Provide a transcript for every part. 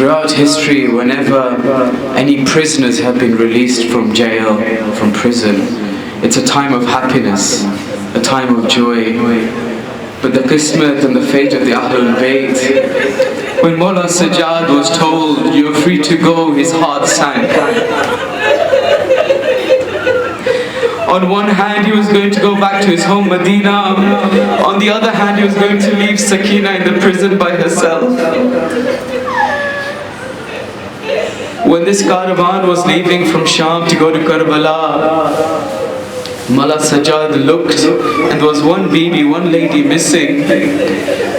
Throughout history, whenever any prisoners have been released from jail, from prison, it's a time of happiness, a time of joy. But the qismat and the fate of the Ahlul Bayt, when Mawla Sajjad was told, "You're free to go," his heart sank. On one hand, he was going to go back to his home, Medina. On the other hand, he was going to leave Sakina in the prison by herself. When this caravan was leaving from Sham to go to Karbala, Mawla Sajjad looked and there was one bibi, one lady missing.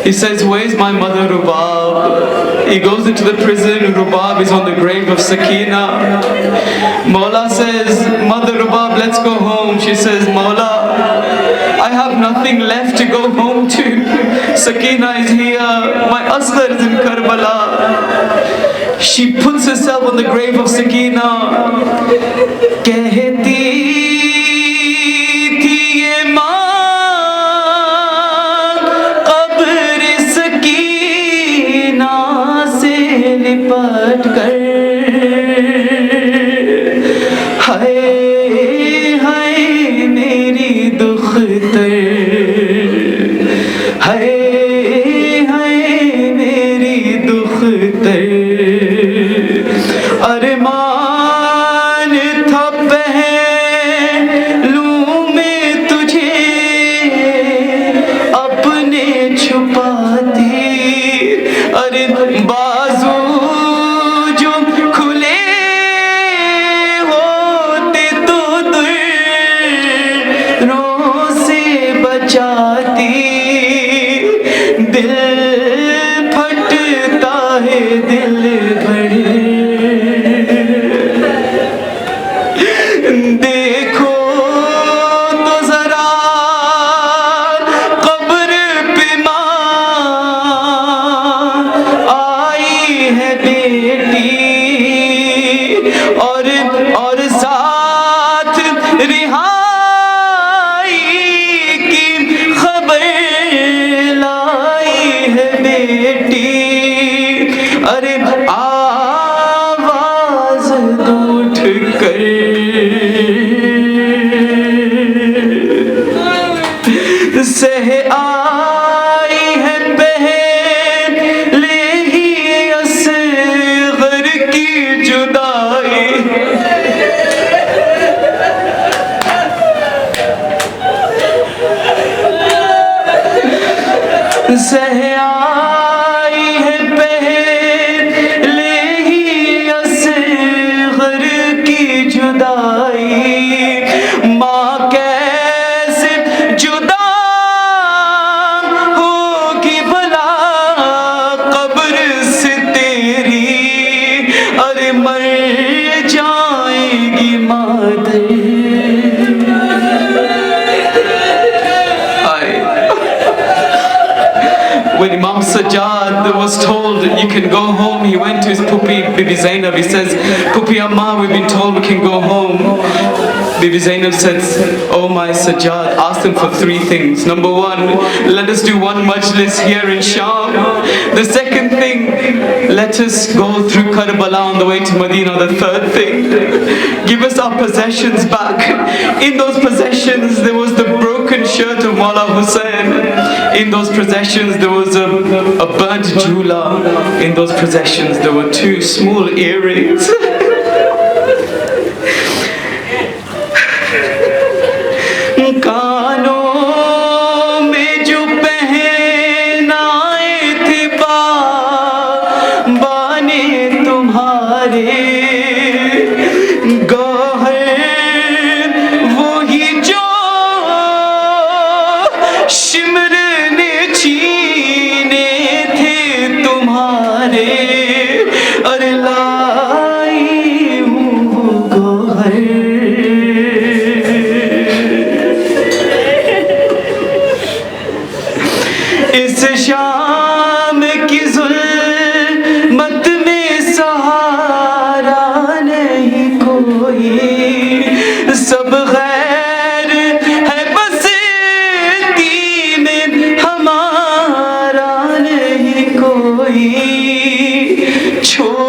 He says, "Where's my mother Rubab?" He goes into the prison, Rubab is on the grave of Sakina. Mawla says, "Mother Rubab, let's go home." She says, "Mawla, I have nothing left to go home to. Sakina is here, my Asghar is in Karbala." She puts herself on the grave of Sakina. Kehti thi ye maan qabr Sakina se lipat kar, hay hay meri dukhtar, hay hay meri dukhtar. ارمان تھا پہلو میں تجھے اپنے چھپاتی، ارے بازو جو کھلے ہوتے تو دروں سے بچاتی، دل پھٹتا ہے دل بڑے، دیکھو تو ذرا قبر پہ ماں آئی ہے بیٹی، اور ساتھ رہائی کی خبر لائی ہے بیٹی، ارے آواز دو اٹھ کر، سہ آئی ہے پہلے ہی اصغر کی جدائی، سہ آئی ہے پہلے ہی اصغر کی جدائی، ماں کیسے جدا ہوگی بھلا قبر سے تیری، ارے مر جائے گی مادر. When Imam Sajjad was told you can go home, he went to his Pupi, Bibi Zainab. He says, "Pupi Amma, we've been told we can go home." Bibi Zainab says, "Oh my Sajjad, ask them for three things. Number one, let us do one majlis here in Sham. The second thing, let us go through Karbala on the way to Medina. The third thing, give us our possessions back." In those possessions, there was the broken shirt of Mawla Hussain. In those possessions, there was a burnt jhula. In those possessions, there were 2 small earrings. کانوں میں جو پہنائے تھے بانے تمہارے، گوہر وہی جو شمر نے چھینے تھے تمہارے، ارے لائی ہوں گوہر. اس شام کی ظلمت میں سہارا نہیں کوئی، سب غیر ہے بستی میں ہمارا نہیں کوئی، چھوڑ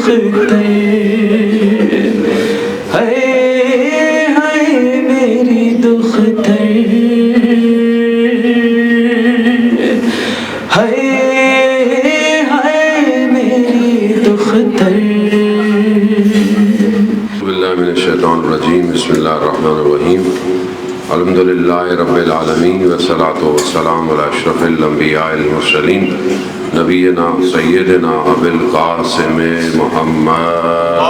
دختر ہائے میری دختر ہائے میری دختر. باللہ من الشیطان الرجیم. بسم اللہ الرحمن الرحیم. الحمدللہ رب العالمین والصلاة والسلام علی اشرف الانبیاء المرسلین نبینا سیدنا ابی القاسم محمد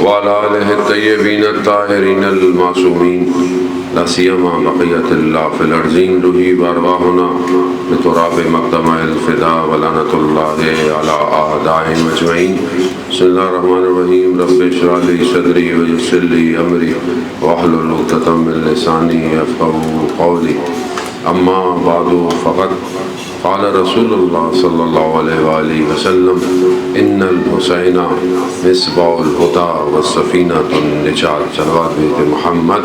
وعلی آلہ الطیبین الطاہرین المعصومین لا سیما بقیۃ اللہ فی الارضین. روحی وارواحنا بتراب مقدمہ الفداء ولعنۃ اللہ علی اعدائہم اجمعین. بسم اللہ الرحمن الرحیم. رب اشرح لی صدری ویسر لی امری واحلل عقدۃ من لسانی یفقہوا قولی. اما بعد فقد قال رسول اللہ صلی اللہ علیہ وآلہ وسلم ان الحسین مصباح الہدی والسفینۃ النجات. صلوات بیت محمد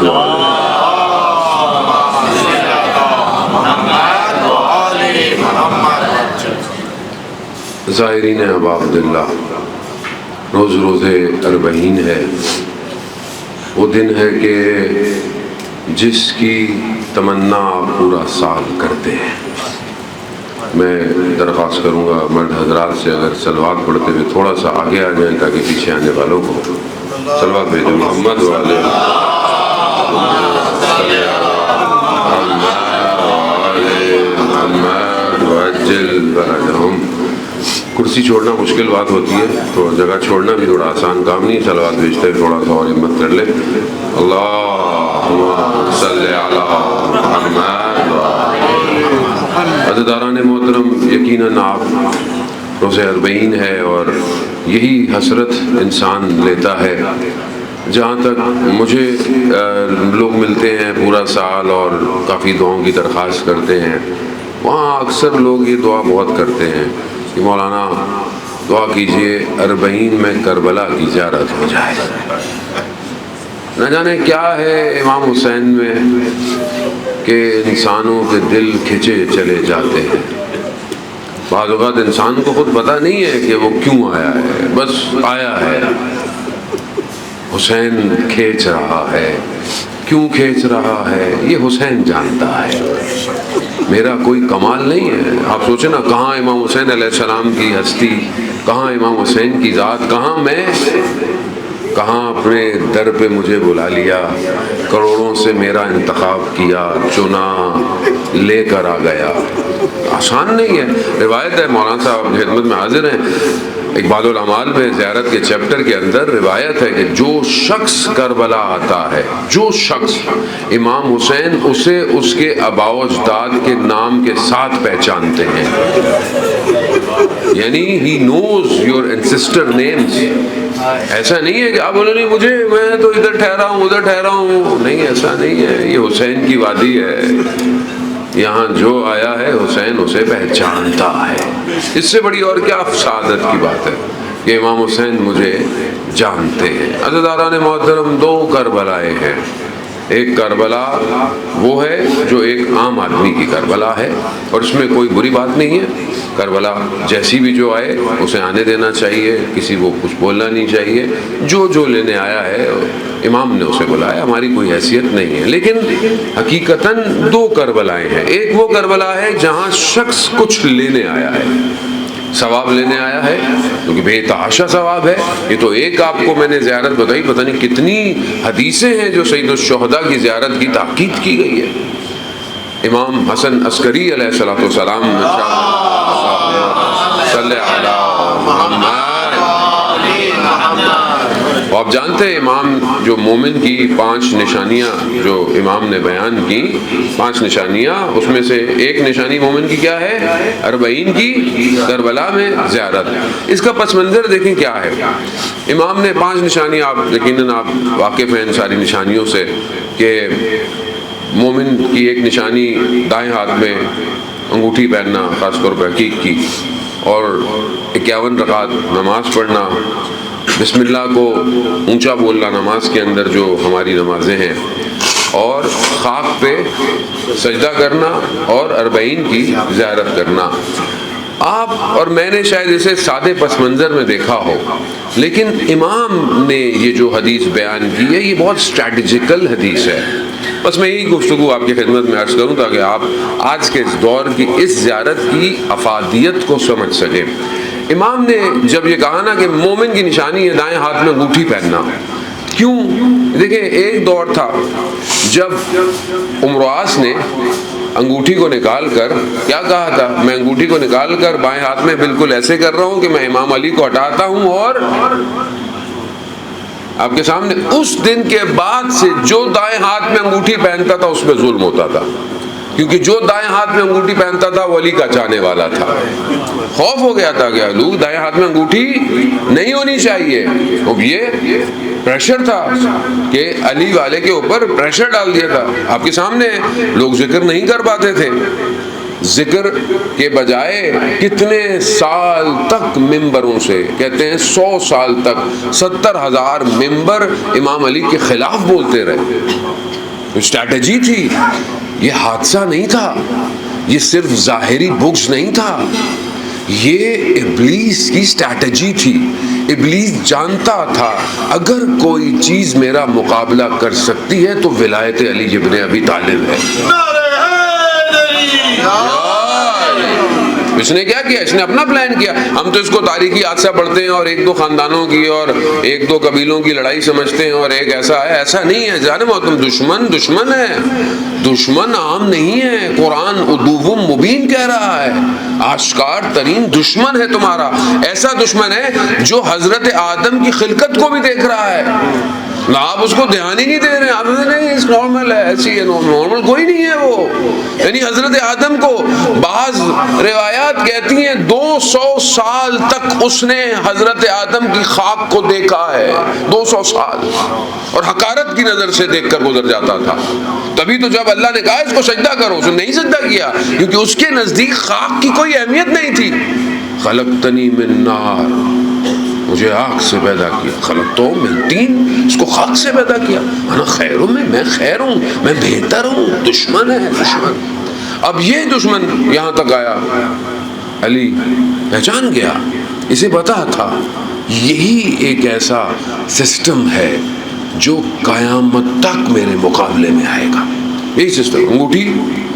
زائرین ابا عبداللہ. روز روز اربعین ہے. وہ دن ہے کہ جس کی تمنا آپ پورا سال کرتے ہیں. میں درخواست کروں گا مرد حضرات سے اگر صلوات پڑھتے ہوئے تھوڑا سا آگے آ جائیں تاکہ پیچھے آنے والوں کو صلوات بھیجیں. محمد والے محمد وعجل فرجہم. کرسی چھوڑنا مشکل بات ہوتی ہے, تو جگہ چھوڑنا بھی تھوڑا آسان کام نہیں. صلوات بھیجتے تھوڑا سا اور ہمت کر لیں. اللہم صلی علی محمد. عزیزان محترم, یقیناً آپ روز اربعین ہے اور یہی حسرت انسان لیتا ہے. جہاں تک مجھے لوگ ملتے ہیں پورا سال اور کافی دعاؤں کی درخواست کرتے ہیں, وہاں اکثر لوگ یہ دعا بہت کرتے ہیں کہ مولانا دعا کیجئے اربعین میں کربلا کی زیارت ہو جائے. نہ جانے کیا ہے امام حسین میں کہ انسانوں کے دل کھچے چلے جاتے ہیں. بعض اوقات انسان کو خود پتہ نہیں ہے کہ وہ کیوں آیا ہے, بس آیا ہے. حسین کھینچ رہا ہے. کیوں کھینچ رہا ہے یہ حسین جانتا ہے, میرا کوئی کمال نہیں ہے. آپ سوچیں نا, کہاں امام حسین علیہ السلام کی ہستی, کہاں امام حسین کی ذات, کہاں میں, کہاں اپنے در پہ مجھے بلا لیا, کروڑوں سے میرا انتخاب کیا, چنا, لے کر آ گیا. آسان نہیں ہے. روایت ہے, مولانا صاحب خدمت میں حاضر ہیں, اقبال الاعمال میں زیارت کے چیپٹر کے اندر روایت ہے کہ جو شخص کربلا آتا ہے, جو شخص, امام حسین اسے اس کے آباء و اجداد کے نام کے ساتھ پہچانتے ہیں. یعنی he knows your ancestor names. ایسا نہیں ہے کہ آپ بولے نہیں مجھے, میں تو ادھر ٹھہرا ہوں ادھر ٹھہرا ہوں. نہیں, ایسا نہیں ہے. یہ حسین کی وادی ہے. یہاں جو آیا ہے حسین اسے پہچانتا ہے. اس سے بڑی اور کیا سعادت کی بات ہے کہ امام حسین مجھے جانتے ہیں. عزیزان محترم, دو کربلائے ہیں. ایک کربلا وہ ہے جو ایک عام آدمی کی کربلا ہے, اور اس میں کوئی بری بات نہیں ہے. کربلا جیسی بھی جو آئے اسے آنے دینا چاہیے, کسی کو کچھ بولنا نہیں چاہیے. جو لینے آیا ہے امام نے اسے بلایا, ہماری کوئی حیثیت نہیں ہے. لیکن حقیقتاً دو کربلائیں ہیں. ایک وہ کربلا ہے جہاں شخص کچھ لینے آیا ہے, ثواب لینے آیا ہے, کیونکہ بے تحاشا ثواب ہے. یہ تو ایک آپ کو میں نے زیارت بتائی, پتہ نہیں کتنی حدیثیں ہیں جو سید الشہداء کی زیارت کی تاکید کی گئی ہے. امام حسن عسکری علیہ السلام صلی علی محمد. آپ جانتے ہیں امام جو مومن کی 5 نشانیاں جو امام نے بیان کی, 5 نشانیاں, اس میں سے ایک نشانی مومن کی کیا ہے؟ اربعین کی کربلا میں زیارت. اس کا پس منظر دیکھیں کیا ہے. امام نے 5 نشانیاں, آپ یقیناً آپ واقف ہیں ان ساری نشانیوں سے, کہ مومن کی ایک نشانی دائیں ہاتھ میں انگوٹھی پہننا, خاص طور پر حقیق کی, اور 51 رکعت نماز پڑھنا, بسم اللہ کو اونچا بولنا نماز کے اندر جو ہماری نمازیں ہیں, اور خاک پہ سجدہ کرنا اور 40 کی زیارت کرنا. آپ اور میں نے شاید اسے سادے پس منظر میں دیکھا ہو، لیکن امام نے یہ جو حدیث بیان کی ہے یہ بہت اسٹریٹجیکل حدیث ہے. بس میں یہی گفتگو آپ کی خدمت میں عرض کروں تاکہ آپ آج کے اس دور کی اس زیارت کی افادیت کو سمجھ سکیں. امام نے جب یہ کہا نا کہ مومن کی نشانی ہے دائیں ہاتھ میں انگوٹھی پہننا، کیوں؟ دیکھیں ایک دور تھا جب عمرواس نے انگوٹھی کو نکال کر کیا کہا تھا، میں انگوٹھی کو نکال کر بائیں ہاتھ میں بالکل ایسے کر رہا ہوں کہ میں امام علی کو ہٹاتا ہوں، اور آپ کے سامنے اس دن کے بعد سے جو دائیں ہاتھ میں انگوٹھی پہنتا تھا اس پہ ظلم ہوتا تھا، کیونکہ جو دائیں ہاتھ میں انگوٹھی پہنتا تھا وہ علی کا چاہنے والا تھا. خوف ہو گیا تھا کہ لوگ دائیں ہاتھ میں انگوٹھی نہیں ہونی چاہیے. اب یہ پریشر تھا کہ علی والے کے اوپر پریشر ڈال دیا تھا. آپ کے سامنے لوگ ذکر نہیں کر پاتے تھے، ذکر کے بجائے کتنے سال تک ممبروں سے، کہتے ہیں 100 سال تک 70,000 ممبر امام علی کے خلاف بولتے رہے. اسٹریٹجی تھی، یہ حادثہ نہیں تھا، یہ صرف ظاہری بغض نہیں تھا، یہ ابلیس کی اسٹریٹجی تھی. ابلیس جانتا تھا اگر کوئی چیز میرا مقابلہ کر سکتی ہے تو ولایت علی ابن ابی طالب ہے. اس نے کیا کیا؟ اس نے اپنا پلان کیا. ہم تو اس کو تاریخی حادثہ پڑھتے ہیں اور 1-2 خاندانوں کی اور 1-2 قبیلوں کی لڑائی سمجھتے ہیں اور ایک ایسا ہے. ایسا نہیں ہے جان محترم. دشمن ہے، دشمن عام نہیں ہے. قرآن عدو مبین کہہ رہا ہے، آشکار ترین دشمن ہے تمہارا. ایسا دشمن ہے جو حضرت آدم کی خلقت کو بھی دیکھ رہا ہے. آپ اس کو دھیان ہی نہیں دے رہے ہیں. آپ نہیں، اس نارمل ہے، ایسی ہے، نارمل کوئی نہیں ہے وہ. یعنی حضرت آدم کو بعض روایات کہتی ہیں 200 سال تک اس نے حضرت آدم کی خاک کو دیکھا ہے. 200 سال، اور حقارت کی نظر سے دیکھ کر گزر جاتا تھا. تبھی تو جب اللہ نے کہا اس کو سجدہ کرو، اس نے نہیں سجدہ کیا، کیونکہ اس کے نزدیک خاک کی کوئی اہمیت نہیں تھی. خلقتنی من نار، مجھے آگ سے پیدا کیا. خلقتو من طین، اس کو خاک سے پیدا کیا. انا خیر میں خیر ہوں، میں بہتر ہوں. دشمن ہے، دشمن. اب یہ دشمن یہاں تک آیا، علی پہچان گیا، اسے پتا تھا یہی ایک ایسا سسٹم ہے جو قیامت تک میرے مقابلے میں آئے گا. یہی سسٹم. انگوٹھی.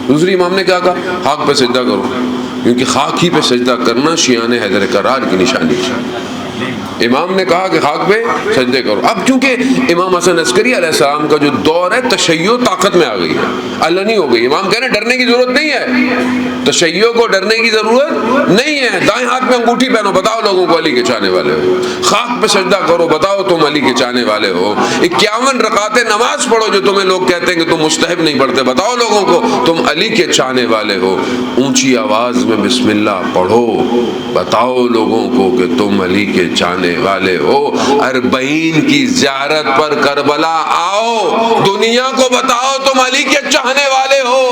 دوسری امام نے کیا کہا؟ خاک پہ سجدہ کرو، کیونکہ خاک ہی پہ سجدہ کرنا شیعان حیدر کرار کی نشانی ہے. امام نے کہا کہ خاک پہ سجدے کرو. اب کیونکہ امام حسن عسکری علیہ السلام کا جو دور ہے تشیع طاقت میں آ گئی ہے، علنی ہو گئی. امام کہہ رہے ہیں ڈرنے کی ضرورت نہیں ہے، تشیع کو ڈرنے کی ضرورت نہیں ہے. دائیں ہاتھ میں انگوٹھی پہنو، بتاؤ لوگوں کو علی کے چاہنے والے ہو. خاک پہ سجدہ کرو، بتاؤ تم علی کے چاہنے والے ہو. 51 رکعتیں نماز پڑھو جو تمہیں لوگ کہتے ہیں کہ تم مستحب نہیں پڑھتے، بتاؤ لوگوں کو تم علی کے چاہنے والے ہو. اونچی آواز میں بسم اللہ پڑھو، بتاؤ لوگوں کو کہ تم علی کے چاہنے والے ہو. 40 کی زیارت پر کربلا آؤ، دنیا کو بتاؤ تم علی کے چاہنے والے ہو.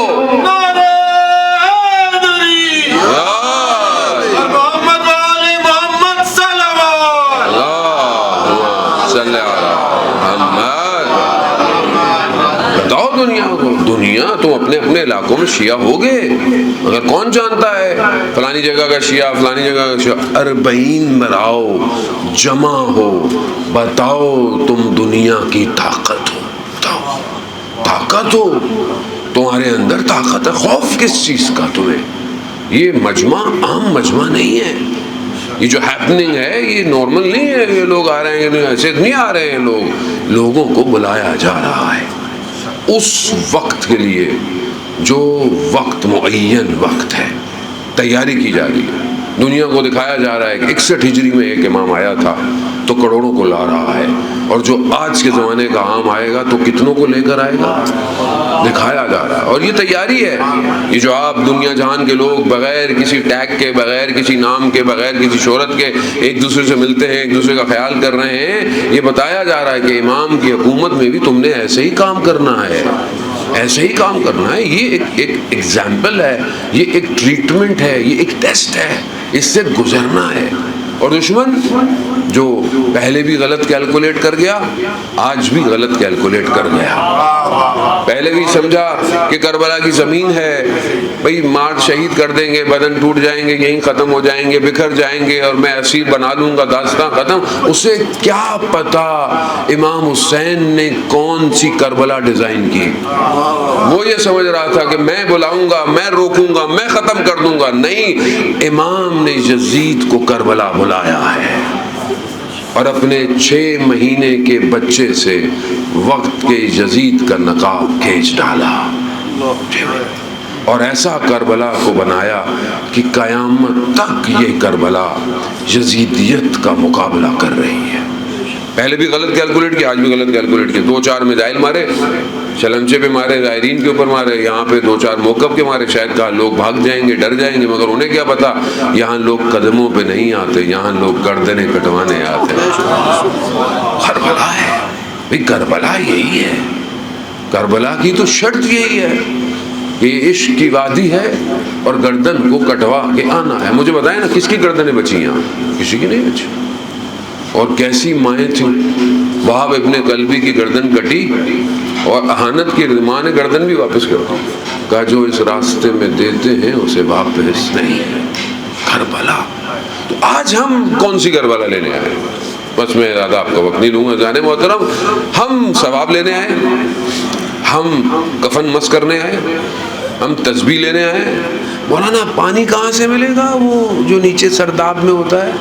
بتاؤ دنیا کو. دنیا تم اپنے اپنے علاقوں میں شیعہ ہوگے، مگر کون جانتا ہے فلانی جگہ کا شیعہ، فلانی جگہ کا شیعہ. 40 مراؤ، جمع ہو، بتاؤ تم دنیا کی طاقت ہو. بتاؤ طاقت ہو، تمہارے اندر طاقت ہے. خوف کس چیز کا تمہیں؟ یہ مجمع عام مجمع نہیں ہے. یہ جو ہیپننگ ہے یہ نارمل نہیں ہے. یہ لوگ آ رہے ہیں، ایسے نہیں آ رہے ہیں. لوگوں کو بلایا جا رہا ہے اس وقت کے لیے جو وقت معین وقت ہے. تیاری کی جا رہی ہے. دنیا کو دکھایا جا رہا ہے کہ 61 ہجری میں ایک امام آیا تھا تو کروڑوں کو لا رہا ہے، اور جو آج کے زمانے کا عام آئے گا تو کتنوں کو لے کر آئے گا، دکھایا جا رہا ہے. اور یہ تیاری ہے. یہ جو آپ دنیا جہان کے لوگ بغیر کسی ٹیگ کے، بغیر کسی نام کے، بغیر کسی شہرت کے ایک دوسرے سے ملتے ہیں، ایک دوسرے کا خیال کر رہے ہیں، یہ بتایا جا رہا ہے کہ امام کی حکومت میں بھی تم نے ایسے ہی کام کرنا ہے، ایسے ہی کام کرنا ہے. یہ ایک ایگزامپل ہے، یہ ایک ٹریٹمنٹ ہے، یہ ایک ٹیسٹ ہے. اس سے گزرنا ہے. اور دشمن جو پہلے بھی غلط کیلکولیٹ کر گیا آج بھی غلط کیلکولیٹ کر گیا. پہلے بھی سمجھا کہ کربلا کی زمین ہے بھئی مار شہید کر دیں گے, بدن ٹوٹ جائیں گے, یہیں ختم ہو جائیں گے, بکھر جائیں گے اور میں اسیر بنا لوں گا, داستان ختم. اسے کیا پتا امام حسین نے کون سی کربلا ڈیزائن کی. وہ یہ سمجھ رہا تھا کہ میں بلاؤں گا, میں روکوں گا, میں ختم کر دوں گا. نہیں, امام نے یزید کو کربلا بلایا ہے اور اپنے 6 مہینے کے بچے سے وقت کے یزید کا نقاب کھینچ ڈالا اور ایسا کربلا کو بنایا کہ قیامت تک یہ کربلا یزیدیت کا مقابلہ کر رہی ہے. پہلے بھی غلط کیلکولیٹ کیا, آج بھی غلط کیلکولیٹ کیا. 2-4 میزائل مارے, چلمچے پہ مارے, زائرین کے اوپر مارے, یہاں پہ 2-4 موقف کے مارے. شاید کہا لوگ بھاگ جائیں گے, ڈر جائیں گے, مگر انہیں کیا پتا یہاں لوگ قدموں پہ نہیں آتے, یہاں لوگ گردنیں کٹوانے آتے ہیں. کربلا ہے بھئی, کربلا یہی ہے. کربلا کی تو شرط یہی ہے کہ یہ عشق کی وادی ہے اور گردن کو کٹوا کے آنا ہے. مجھے بتائیں نا کس کی گردنیں بچی یہاں؟ کسی کی نہیں بچی. اور کیسی مائیں تھیں. وہاب ابن قلبی کی گردن کٹی اور اہانت کی ماں نے گردن بھی واپس کر دی. کہا جو اس راستے میں دیتے ہیں اسے واپس نہیں. کربلا. تو آج ہم کون سی کربلا لینے آئے؟ بس میں زیادہ آپ کا وقت نہیں لوں گا. جانے محترم, ہم ثواب لینے آئے, ہم کفن مس کرنے آئے, ہم تسبیح لینے آئے. مولانا پانی کہاں سے ملے گا وہ جو نیچے سرداب میں ہوتا ہے؟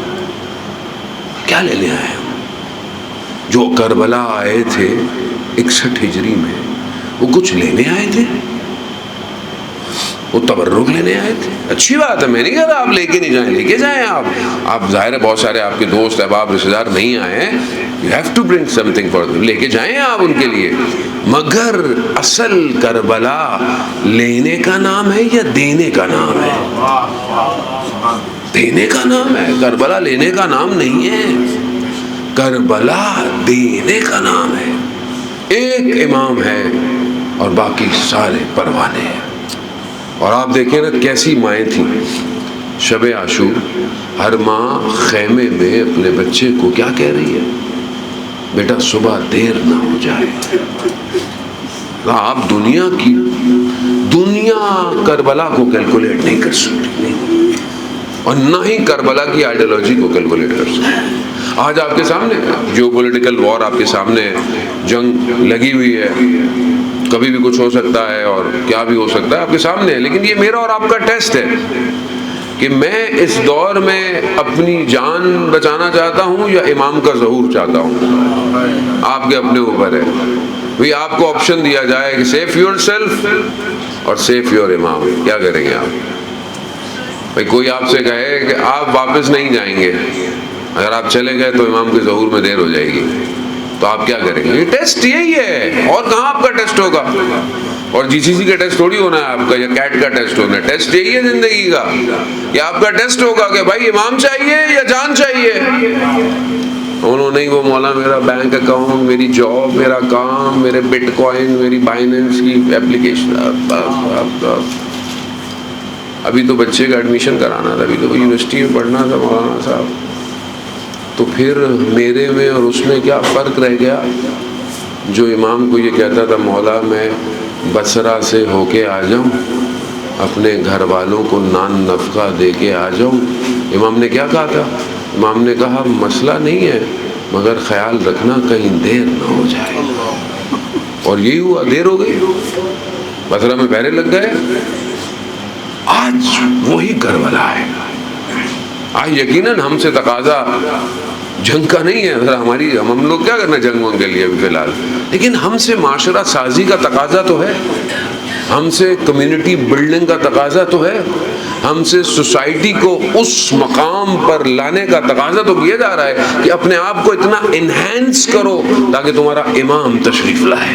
کیا لینے آئے ہم؟ جو کربلا آئے تھے 61 ہجری میں, وہ کچھ لینے آئے تھے, وہ تبرک لینے آئے تھے. اچھی بات ہے, میں نہیں کہہ رہا آپ لے کے نہیں جائیں, لے کے جائیں آپ ظاہر ہے بہت سارے آپ کے دوست احباب رشتہ دار نہیں آئے ہیں, you have to bring something for them, لے کے جائیں آپ ان کے لیے. مگر اصل کربلا لینے کا نام ہے یا دینے کا نام ہے؟ دینے کا نام ہے. کربلا لینے کا نام نہیں ہے, کربلا دینے کا نام ہے. ایک امام ہے اور باقی سارے پروانے ہیں. اور آپ دیکھیں نا کیسی مائیں تھیں. شب عاشور ہر ماں خیمے میں اپنے بچے کو کیا کہہ رہی ہے؟ بیٹا صبح دیر نہ ہو جائے. آپ دنیا کربلا کو کیلکولیٹ نہیں کر سکتے اور نہ ہی کربلا کی آئیڈیالوجی کو کیلکولیٹ کر سکتے. آج آپ کے سامنے جو پولیٹیکل وار آپ کے سامنے, جنگ لگی ہوئی ہے, کبھی بھی کچھ ہو سکتا ہے اور کیا بھی ہو سکتا ہے آپ کے سامنے ہے. لیکن یہ میرا اور آپ کا ٹیسٹ ہے کہ میں اس دور میں اپنی جان بچانا چاہتا ہوں یا امام کا ظہور چاہتا ہوں. آپ کے اپنے اوپر ہے. بھی آپ کو آپشن دیا جائے کہ سیف یور سیلف اور سیف یور امام, کیا کریں گے آپ؟ بھائی کوئی آپ سے کہے کہ آپ واپس نہیں جائیں گے, اگر آپ چلے گئے تو امام کے ظہور میں دیر ہو جائے گی, تو آپ کیا کریں گے؟ یہ ٹیسٹ یہی ہے, اور کہاں آپ کا ٹیسٹ ہوگا؟ اور جی سی سی کا ٹیسٹ تھوڑی ہونا ہے آپ کا, یا کیٹ کا ٹیسٹ ہونا ہے. ٹیسٹ یہی ہے زندگی کا, کہ آپ کا ٹیسٹ ہوگا کہ بھائی امام چاہیے یا جان چاہیے. انہوں نے وہ مولا میرا بینک اکاؤنٹ, میری جاب, میرا کام, میرے بٹ کوائن, میری بائننس کی ایپلیکیشن. ابھی تو بچے کا ایڈمیشن کرانا تھا, ابھی تو یونیورسٹی میں پڑھنا تھا مولانا صاحب, تو پھر میرے میں اور اس میں کیا فرق رہ گیا؟ جو امام کو یہ کہتا تھا مولا میں بصرہ سے ہو کے آ جاؤں, اپنے گھر والوں کو نان نفقہ دے کے آ جاؤں, امام نے کیا کہا تھا؟ امام نے کہا مسئلہ نہیں ہے, مگر خیال رکھنا کہیں دیر نہ ہو جائے. اور یہی ہوا, دیر ہو گئی, بصرہ میں پہرے لگ گئے. آج وہی کربلا ہے. آج یقیناً ہم سے تقاضا جنگ کا نہیں ہے, ہماری ہم لوگ کیا کرنا جنگوں کے لیے ابھی فی الحال, لیکن ہم سے معاشرہ سازی کا تقاضا تو ہے, ہم سے کمیونٹی بلڈنگ کا تقاضا تو ہے, ہم سے سوسائٹی کو اس مقام پر لانے کا تقاضا تو کیا جا رہا ہے کہ اپنے آپ کو اتنا انہینس کرو تاکہ تمہارا امام تشریف لائے.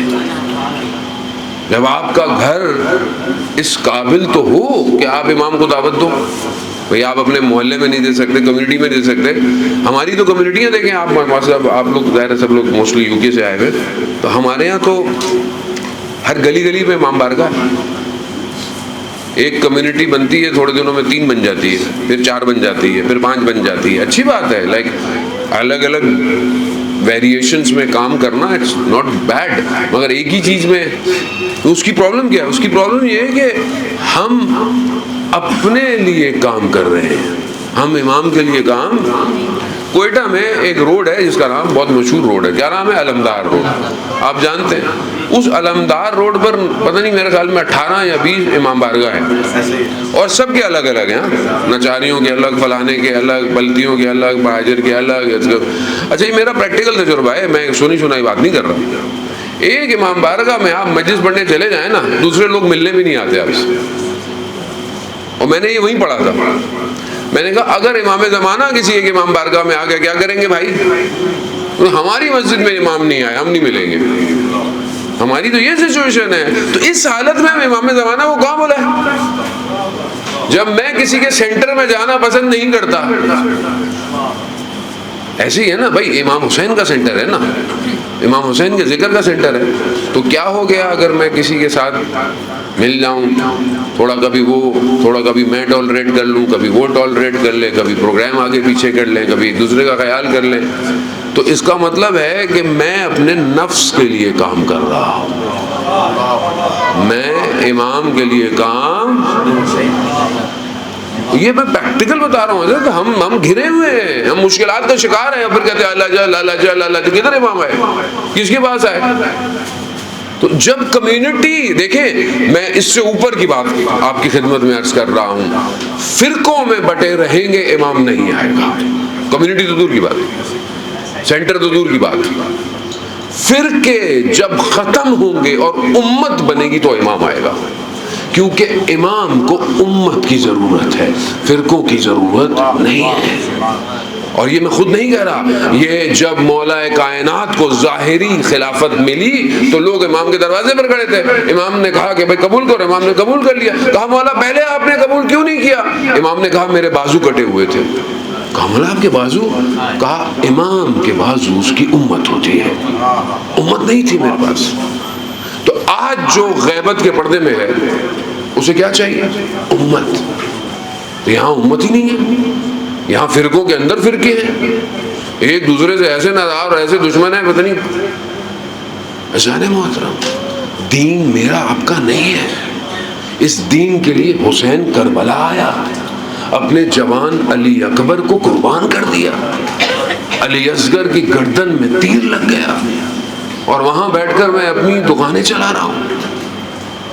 جب آپ کا گھر اس قابل تو ہو کہ آپ امام کو دعوت دو. بھئی آپ اپنے محلے میں نہیں دے سکتے, کمیونٹی میں دے سکتے, ہماری تو کمیونٹیاں دیکھیں آپ, آپ لوگ ظاہر ہے سب لوگ موسٹلی یو کے سے آئے ہوئے, تو ہمارے یہاں تو ہر گلی گلی پہ امام بارگاہ ہے. ایک کمیونٹی بنتی ہے تھوڑے دنوں میں 3 بن جاتی ہے, پھر 4 بن جاتی ہے, پھر 5 بن جاتی ہے. اچھی بات ہے, لائک الگ الگ ویریشنز میں کام کرنا اٹس ناٹ بیڈ, مگر ایک ہی چیز میں اس کی پرابلم کیا ہے؟ اس کی پرابلم یہ ہے کہ ہم اپنے لیے کام کر رہے ہیں, ہم امام کے لیے کام. کوئٹہ میں ایک روڈ ہے جس کا نام بہت مشہور روڈ ہے, کیا نام ہے؟ علمدار روڈ. آپ جانتے ہیں اس علمدار روڈ پر پتہ نہیں میرے خیال میں 18 یا 20 امام بارگاہ ہیں, اور سب کے الگ الگ ہیں, نچاریوں کے الگ, فلانے کے الگ, بلتیوں کے الگ, مہاجر کے الگ. اچھا یہ میرا پریکٹیکل تجربہ ہے, میں سنی سنائی بات نہیں کر رہا. ایک امام بارگاہ میں آپ مجلس پڑھنے چلے جائیں نا, دوسرے لوگ ملنے بھی نہیں آتے آپ سے. اور میں نے یہ وہیں پڑھا تھا. میں نے کہا اگر امام زمانہ کسی ایک امام بارگاہ میں آ گیا کیا کریں گے بھائی؟ ہماری مسجد میں امام نہیں آئے, ہم نہیں ملیں گے. ہماری تو یہ سچویشن ہے. تو اس حالت میں امام زمانہ کو کہاں بولا ہے؟ جب میں کسی کے سینٹر میں جانا پسند نہیں کرتا, ایسے ہی ہے نا بھائی, امام حسین کا سینٹر ہے نا, امام حسین کے ذکر کا سینٹر ہے. تو کیا ہو گیا اگر میں کسی کے ساتھ مل جاؤں, تھوڑا کبھی وہ, تھوڑا کبھی میں ٹالریٹ کر لوں, کبھی وہ ٹالریٹ کر لے, کبھی پروگرام آگے پیچھے کر لیں, کبھی ایک دوسرے کا خیال کر لیں, تو اس کا مطلب ہے کہ میں اپنے نفس کے لیے کام کر رہا ہوں, میں امام کے لیے کام. یہ میں پریکٹیکل بتا رہا ہوں حضرت. ہم گھرے ہوئے ہیں, ہم مشکلات کا شکار ہیں, پھر کہتے ہیں اللہ جل اللہ جل اللہ جل. کدھر امام ہے, کس کے پاس آئے؟ تو جب کمیونٹی دیکھیں, میں اس سے اوپر کی بات آپ کی خدمت میں عرض کر رہا ہوں, فرقوں میں بٹے رہیں گے امام نہیں آئے گا. کمیونٹی تو دور کی بات, سینٹر تو دور کی بات, فرقے جب ختم ہوں گے اور امت بنے گی تو امام آئے گا. کیونکہ امام کو امت کی ضرورت ہے, فرقوں کی ضرورت نہیں ہے. اور یہ میں خود نہیں کہہ رہا, یہ جب مولا کائنات کو ظاہری خلافت ملی تو لوگ امام کے دروازے پر کھڑے تھے. امام نے کہا کہ بھائی قبول کرو, امام نے قبول کر لیا. کہا مولا پہلے آپ نے قبول کیوں نہیں کیا؟ امام نے کہا میرے بازو کٹے ہوئے تھے. کہا مولا آپ کے بازو؟ کہا امام کے بازو اس کی امت ہوتی ہے, امت نہیں تھی میرے پاس. تو آج جو غیبت کے پردے میں ہے اسے کیا چاہیے؟ امت. تو یہاں امت ہی نہیں ہے, یہاں فرقوں کے اندر فرقے ہیں, ایک دوسرے سے ایسے ناراض اور ایسے دشمن ہیں, پتہ نہیں. عزیزان محترم, دین میرا آپ کا نہیں ہے. اس دین کے لیے حسین کربلا آیا, اپنے جوان علی اکبر کو قربان کر دیا, علی اصغر کی گردن میں تیر لگ گیا, اور وہاں بیٹھ کر میں اپنی دکانیں چلا رہا ہوں.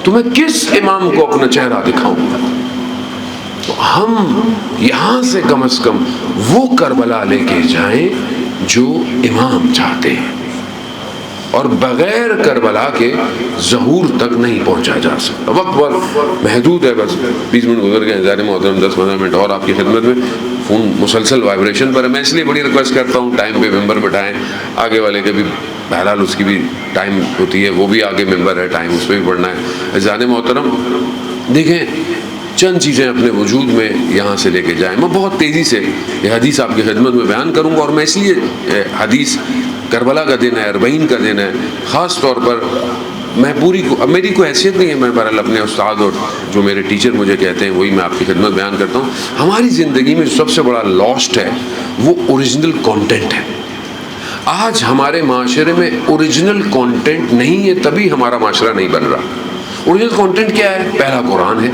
تو میں کس امام کو اپنا چہرہ دکھاؤں گا؟ تو ہم یہاں سے کم از کم وہ کربلا لے کے جائیں جو امام چاہتے ہیں, اور بغیر کربلا کے ظہور تک نہیں پہنچا جا سکتا. وقت بہت محدود ہے, بس 20 منٹ گزر گئے. ظاہر محترم 10-15 منٹ اور آپ کی خدمت میں. فون مسلسل وائبریشن پر ہے, میں اس لیے بڑی ریکویسٹ کرتا ہوں ٹائم پہ ممبر بٹھائیں. آگے والے کے بھی بہرحال اس کی بھی ٹائم ہوتی ہے, وہ بھی آگے ممبر ہے, ٹائم اس پہ بھی پڑھنا ہے. عزیزان محترم دیکھیں, چند چیزیں اپنے وجود میں یہاں سے لے کے جائیں. میں بہت تیزی سے یہ حدیث آپ کی خدمت میں بیان کروں گا, اور میں اس لیے حدیث کربلا کا دن ہے, 40 کا دن ہے, خاص طور پر میں اب میری کوئی حیثیت نہیں ہے, میں بہرحال اپنے استاد اور جو میرے ٹیچر مجھے کہتے ہیں وہی میں آپ کی خدمت بیان کرتا ہوں. ہماری زندگی میں جو سب سے بڑا لاسٹ ہے وہ اوریجنل کانٹینٹ ہے. آج ہمارے معاشرے میں اوریجنل کانٹینٹ نہیں ہے, تبھی ہمارا معاشرہ نہیں بن رہا. اوریجنل کانٹینٹ کیا ہے؟ پہلا قرآن ہے,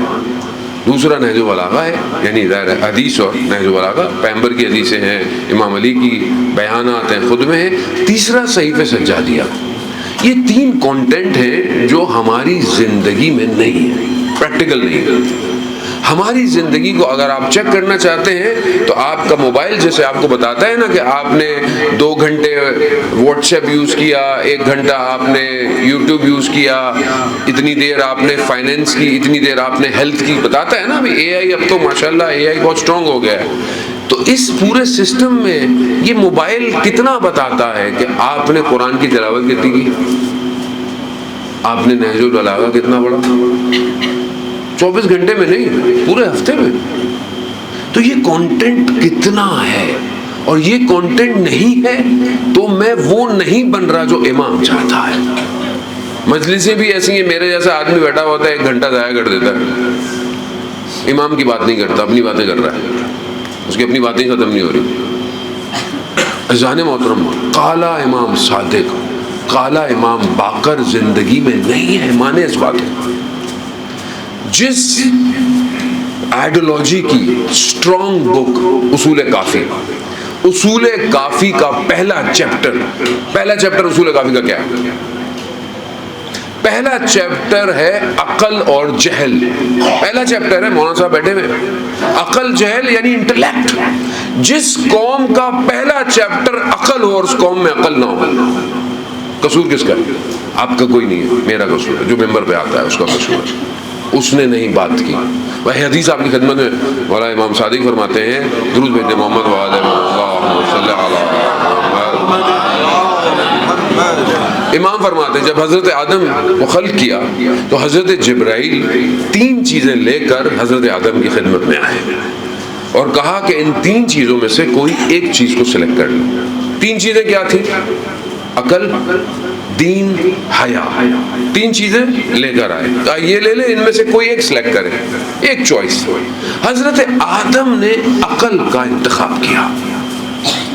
دوسرا نہج البلاغہ ہے, یعنی حدیث اور نہج البلاغہ, پیغمبر کی حدیثیں ہیں, امام علی کی بیانات ہیں, خود میں ہیں, تیسرا صحیفہ سجادیہ. یہ 3 کانٹینٹ ہیں جو ہماری زندگی میں نہیں ہے, پریکٹیکل نہیں ہے. ہماری زندگی کو اگر آپ چیک کرنا چاہتے ہیں تو آپ کا موبائل جیسے آپ کو بتاتا ہے نا کہ آپ نے 2 گھنٹے واٹس ایپ یوز کیا, 1 گھنٹہ آپ نے یوٹیوب یوز کیا, اتنی دیر آپ نے فائنینس کی, اتنی دیر آپ نے ہیلتھ کی, بتاتا ہے نا. اے آئی اب تو ماشاءاللہ اے آئی بہت اسٹرانگ ہو گیا ہے. تو اس پورے سسٹم میں یہ موبائل کتنا بتاتا ہے کہ آپ نے قرآن کی تلاوت کتنی کی, آپ نے نہج البلاغہ کتنا پڑھا, 24 گھنٹے میں نہیں, پورے ہفتے میں. تو یہ کانٹینٹ کتنا ہے, اور یہ کانٹینٹ نہیں ہے تو میں وہ نہیں بن رہا جو امام چاہتا ہے. مجلسیں بھی ایسی ہیں, میرے جیسا آدمی بیٹھا ہوتا ہے 1 گھنٹہ ضائع کر دیتا ہے, امام کی بات نہیں کرتا، اپنی باتیں کر رہا ہے، اس کی اپنی باتیں ختم نہیں ہو رہی. عزیزان محترم، کالا امام صادق، کالا امام باقر زندگی میں نہیں ہے، مانے اس بات کو. جس آئیڈیالوجی کی اسٹرانگ بک اصول کافی، اصول کافی کا پہلا چیپٹر اصول کافی کا کیا ہے؟ پہلا چیپٹر ہے عقل اور جہل. پہلا چیپٹر ہے، مولانا صاحب بیٹھے ہوئے، عقل جہل یعنی انٹلیکٹ. جس قوم کا پہلا چیپٹر عقل ہو اور اس قوم میں عقل نہ ہو، قصور کس کا ہے؟ آپ کا کوئی نہیں ہے، میرا قصور ہے. جو ممبر پہ آتا ہے اس کا قصور ہے، اس نے نہیں بات کی. وہی حدیث آپ کی خدمت میں مولانا امام صادق فرماتے ہیں، درود بھیجتے محمد وعلیہ اللہم صلی علی محمد. امام فرماتے ہیں جب حضرت آدم کو خلق کیا تو حضرت جبرائیل 3 چیزیں لے کر حضرت آدم کی خدمت میں آئے اور کہا کہ ان 3 چیزوں میں سے کوئی ایک چیز کو سلیکٹ کر لیں. 3 چیزیں کیا تھیں؟ عقل، دین، حیا. 3 چیزیں لے کر آئے، کہا یہ لے لیں، ان میں سے کوئی ایک سلیکٹ کرے، ایک چوائس. حضرت آدم نے عقل کا انتخاب کیا.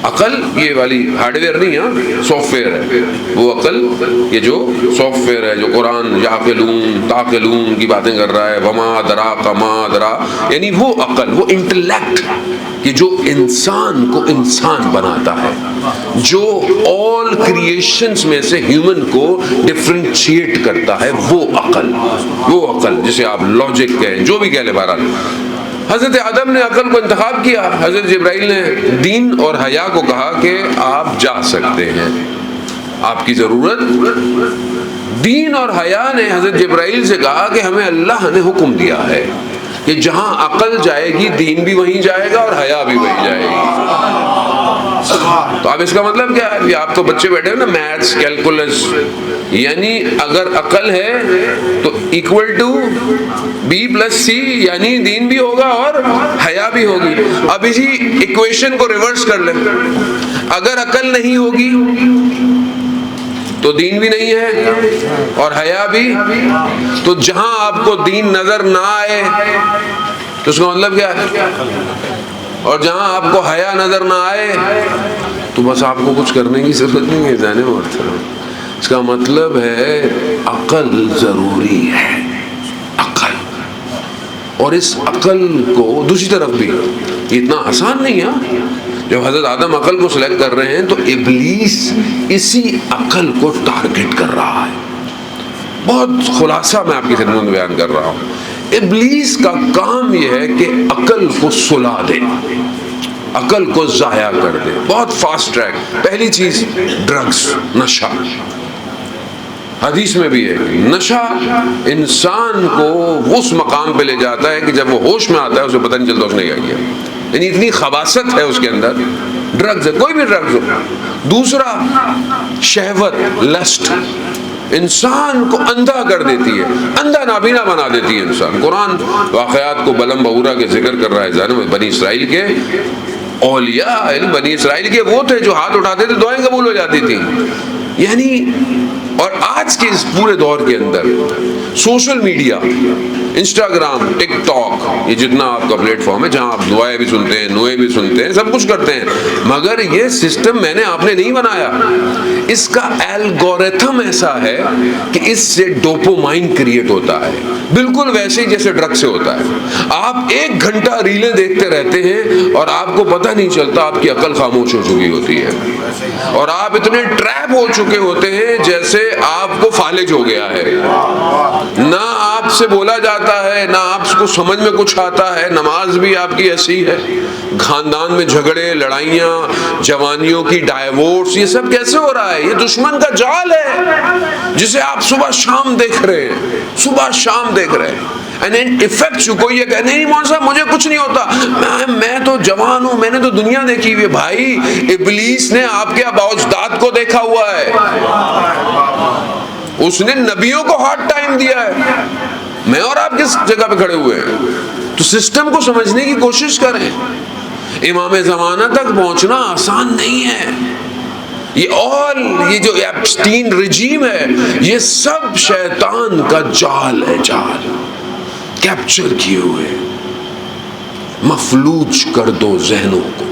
عقل یہ والی ہارڈ ویئر نہیں ہے، سافٹ ویئر ہے. وہ عقل یہ جو سافٹ ویئر ہے، جو قرآن یعقلون تعقلون کی باتیں کر رہا ہے، وما ادراک ما ادرا، یعنی وہ عقل، وہ انٹلیکٹ کہ جو انسان کو انسان بناتا ہے، جو آل کریشنز میں سے ہیومن کو ڈفرینشیٹ کرتا ہے، وہ عقل جسے آپ لاجک کہیں، جو بھی کہہ لیں. بہرحال حضرت آدم نے عقل کو انتخاب کیا، حضرت جبرائیل نے دین اور حیا کو کہا کہ آپ جا سکتے ہیں، آپ کی ضرورت. دین اور حیا نے حضرت جبرائیل سے کہا کہ ہمیں اللہ نے حکم دیا ہے کہ جہاں عقل جائے گی دین بھی وہیں جائے گا اور حیا بھی وہیں جائے گی. تو اب اس کا مطلب کیا ہے؟ آپ تو بچے بیٹھے ہیں نا، میتھس، کیلکولس، یعنی اگر عقل ہے تو ایکول ٹو B+C، یعنی دین بھی ہوگا اور حیا بھی ہوگی. اب اسی ایکویشن کو ریورس کر لیں، اگر عقل نہیں ہوگی تو دین بھی نہیں ہے اور حیا بھی، تو جہاں آپ کو دین نظر نہ آئے تو اس کا مطلب کیا ہے؟ اور جہاں آپ کو حیا نظر نہ آئے تو بس آپ کو کچھ کرنے کی ضرورت نہیں ہے. جانے محترم، اس کا مطلب ہے عقل ضروری ہے، عقل. اور اس عقل کو دوسری طرف بھی اتنا آسان نہیں ہے. جب حضرت آدم عقل کو سلیکٹ کر رہے ہیں تو ابلیس اسی عقل کو ٹارگٹ کر رہا ہے. بہت خلاصہ میں آپ کی خدمت میں بیان کر رہا ہوں. ابلیس کا کام یہ ہے کہ عقل کو سلا دے، عقل کو ضائع کر دے. بہت فاسٹ ٹریک. پہلی چیز ڈرگز، نشہ. حدیث میں بھی ہے نشہ انسان کو اس مقام پہ لے جاتا ہے کہ جب وہ ہوش میں آتا ہے اسے پتہ نہیں چلتا اس نے کیا کیا. یعنی اتنی خباثت ہے اس کے اندر. ڈرگز ہے، کوئی بھی ڈرگز ہو. دوسرا شہوت، لسٹ، انسان کو اندھا کر دیتی ہے، اندھا نابینا بنا دیتی ہے انسان. قرآن واقعات کو بلم بہورا کے ذکر کر رہا ہے. بنی اسرائیل کے اولیاء، بنی اسرائیل کے وہ تھے جو ہاتھ اٹھاتے تھے دعائیں قبول ہو جاتی تھیں. یعنی اور آج کے اس پورے دور کے اندر سوشل میڈیا، انسٹاگرام، ٹک ٹاک، یہ جتنا آپ کا پلیٹ فارم ہے جہاں آپ دعائیں بھی سنتے ہیں، نوئے بھی سنتے ہیں، سب کچھ کرتے ہیں، مگر یہ سسٹم میں نے آپ نے نہیں بنایا. اس کا الگوریتھم ایسا ہے کہ اس سے ڈوپامائن کریٹ ہوتا ہے، بالکل ویسے ہی جیسے ڈرگ سے ہوتا ہے. آپ 1 گھنٹہ ریلیں دیکھتے رہتے ہیں اور آپ کو پتہ نہیں چلتا، آپ کی عقل خاموش ہو چکی ہوتی ہے اور آپ اتنے ٹریپ ہو چکے ہوتے ہیں جیسے آپ کو فالج ہو گیا ہے. نہ آپ سے بولا جاتا ہے، نہ آپ کو سمجھ میں کچھ آتا ہے. نماز بھی آپ کی ایسی ہے. خاندان میں جھگڑے، لڑائیاں، جوانیوں کی ڈائیورس، یہ سب کیسے ہو رہا ہے؟ یہ دشمن کا جال ہے جسے آپ صبح شام دیکھ رہے ہیں، صبح شام دیکھ رہے ہیں. کوئی یہ کہ نہیں مولانا صاحب مجھے کچھ نہیں ہوتا، میں تو جوان ہوں، میں نے تو دنیا دیکھی ہوئی ہے. بھائی ابلیس نے آپ کے آباء اجداد کو دیکھا ہوا ہے، اس نے نبیوں کو ہارڈ ٹائم دیا ہے. میں اور آپ کس جگہ پہ کھڑے ہوئے ہیں؟ تو سسٹم کو سمجھنے کی کوشش کریں. امام زمانہ تک پہنچنا آسان نہیں ہے. یہ جو ایپسٹین رجیم ہے، یہ سب شیطان کا جال ہے، جال کیپچر کیے ہوئے. مفلوج کر دو ذہنوں کو.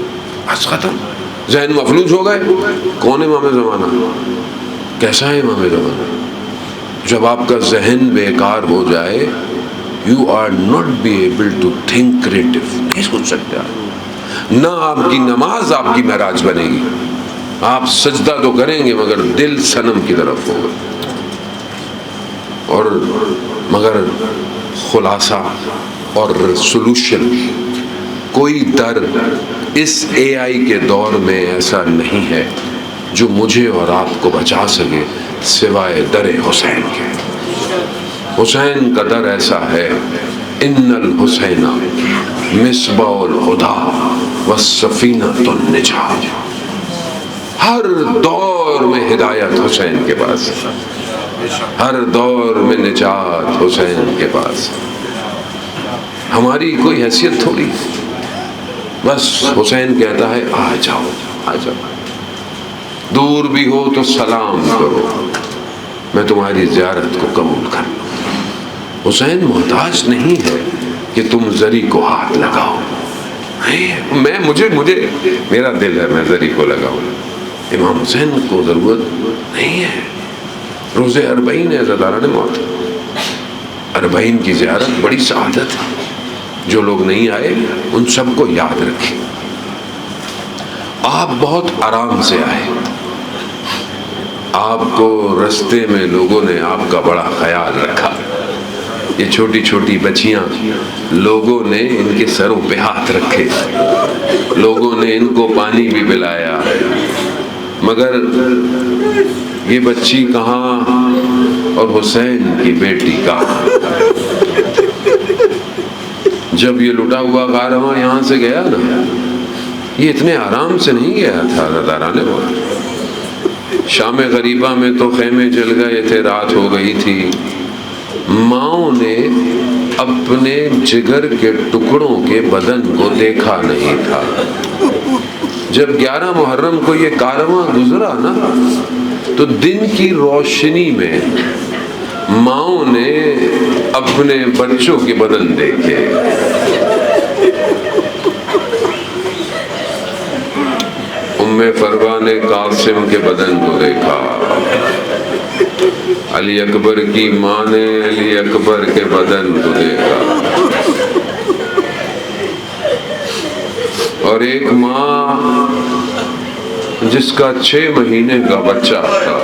بس ختم. ذہن مفلوج ہو گئے. کون ہے امام زمانہ؟ کیسا ہے امام زمانہ؟ جب آپ کا ذہن بیکار ہو جائے, you are not be able to think creative. نہیں سوچ سکتے آپ. نہ آپ کی نماز آپ کی معراج بنے گی. آپ سجدہ تو کریں گے مگر دل صنم کی طرف ہوگا. اور مگر خلاصہ اور سلوشن, کوئی در اس اے آئی کے دور میں ایسا نہیں ہے جو مجھے اور آپ کو بچا سکے سوائے در حسین کے. حسین کا در ایسا ہے, ان الحسین مصباح الہدی والسفینۃ النجاۃ. ہر دور میں ہدایت حسین کے پاس, ہر دور میں نجات حسین کے پاس. ہماری کوئی حیثیت تھوڑی. بس حسین کہتا ہے آ جاؤ آ جاؤ, دور بھی ہو تو سلام کرو, میں تمہاری زیارت کو قبول کر لوں. حسین محتاج نہیں ہے کہ تم زری کو ہاتھ لگاؤ. مجھے میرا دل ہے میں زری کو لگاؤں. امام حسین کو ضرورت نہیں ہے. روزے اربعین ہے عزاداران موت. اربعین کی زیارت بڑی سعادت ہے. جو لوگ نہیں آئے ان سب کو یاد رکھیں. آپ بہت آرام سے آئے. آپ کو رستے میں لوگوں نے آپ کا بڑا خیال رکھا. یہ چھوٹی چھوٹی بچیاں, لوگوں نے ان کے سروں پہ ہاتھ رکھے, لوگوں نے ان کو پانی بھی پلایا. مگر یہ بچی کہاں اور حسین کی بیٹی کہاں؟ جب یہ لٹا ہوا کارواں یہاں سے گیا نا, یہ اتنے آرام سے نہیں گیا تھا. عزاداران موت, شام غریبہ میں تو خیمے جل گئے تھے, رات ہو گئی تھی. ماؤں نے اپنے جگر کے ٹکڑوں کے بدن کو دیکھا نہیں تھا. جب 11 محرم کو یہ کارواں گزرا نا, تو دن کی روشنی میں ماؤں نے اپنے بچوں کے بدن دیکھے. ام فروا نے قاسم کے بدن کو دیکھا. علی اکبر کی ماں نے علی اکبر کے بدن کو دیکھا. اور ایک ماں جس کا 6 مہینے کا بچہ تھا,